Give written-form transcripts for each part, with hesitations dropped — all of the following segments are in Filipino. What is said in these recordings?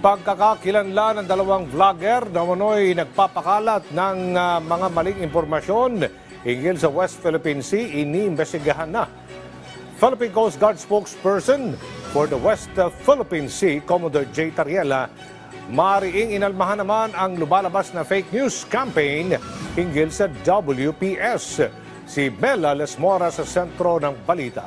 Pagkakakilanlan ng dalawang vlogger na umano'y nagpapakalat ng mga maling impormasyon hinggil sa West Philippine Sea, iniimbestigahan na. Philippine Coast Guard spokesperson for the West Philippine Sea, Commodore J. Tariela, mariing inalmahan naman ang lumalabas na fake news campaign hinggil sa WPS. Si Bella Lesmora sa sentro ng balita.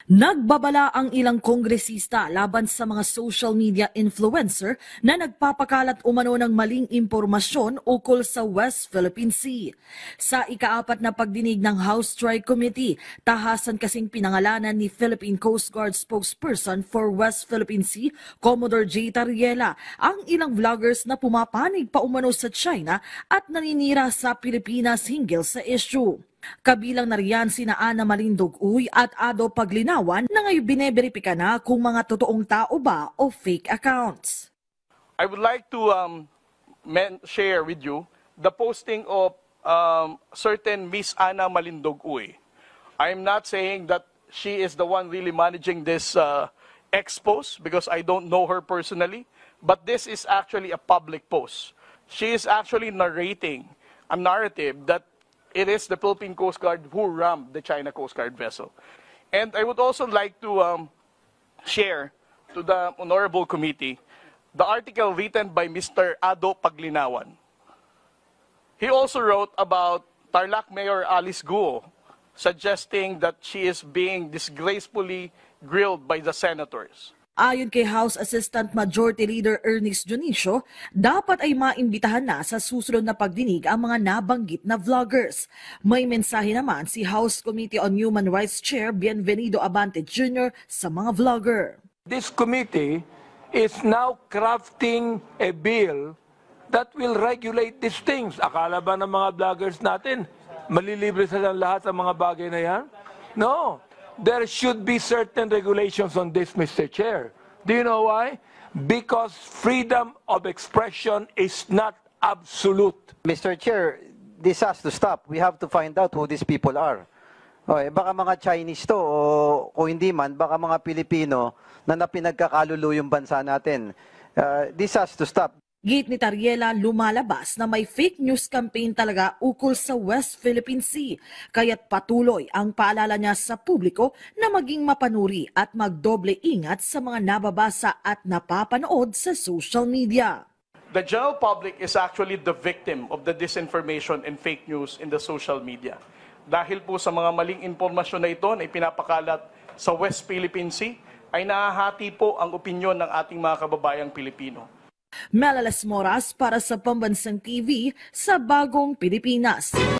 Nagbabala ang ilang kongresista laban sa mga social media influencer na nagpapakalat umano ng maling impormasyon ukol sa West Philippine Sea. Sa ika-4 na pagdinig ng House Tri Committee, tahasan kasing pinangalanan ni Philippine Coast Guard spokesperson for West Philippine Sea, Commodore J. Tariela, ang ilang vloggers na pumapanig pa umano sa China at naninira sa Pilipinas hinggil sa issue. Kabilang na riyan sina Ana Malindog-Uy at Ado Paglinawan na ngayon bineberipika na kung mga totoong tao ba o fake accounts. I would like to share with you the posting of certain Miss Ana Malindog-Uy. I am not saying that she is the one really managing this expose because I don't know her personally, but this is actually a public post. She is actually narrating a narrative that it is the Philippine Coast Guard who rammed the China Coast Guard vessel. And I would also like to share to the Honorable Committee the article written by Mr. Ado Paglinawan. He also wrote about Tarlac Mayor Alice Guo, suggesting that she is being disgracefully grilled by the senators. Ayon kay House Assistant Majority Leader Ernest Junicio, dapat ay maimbitahan na sa susunod na pagdinig ang mga nabanggit na vloggers. May mensahe naman si House Committee on Human Rights Chair Bienvenido Abante Jr. sa mga vlogger. This committee is now crafting a bill that will regulate these things. Akala ba ng mga vloggers natin, malilibre sila lahat sa mga bagay na yan? No. There should be certain regulations on this, Mr. Chair. Do you know why? Because freedom of expression is not absolute. Mr. Chair, this has to stop. We have to find out who these people are. Okay, baka mga Chinese to o kung hindi man, baka mga Pilipino na napinagkakalulu yung bansa natin. This has to stop. Git ni Tariela, lumalabas na may fake news campaign talaga ukol sa West Philippine Sea, kaya't patuloy ang paalala niya sa publiko na maging mapanuri at magdoble ingat sa mga nababasa at napapanood sa social media. The general public is actually the victim of the disinformation and fake news in the social media. Dahil po sa mga maling impormasyon na ito na ipinapakalat sa West Philippine Sea, ay nahahati po ang opinyon ng ating mga kababayang Pilipino. Mela Lesmoras para sa Pambansang TV sa Bagong Pilipinas.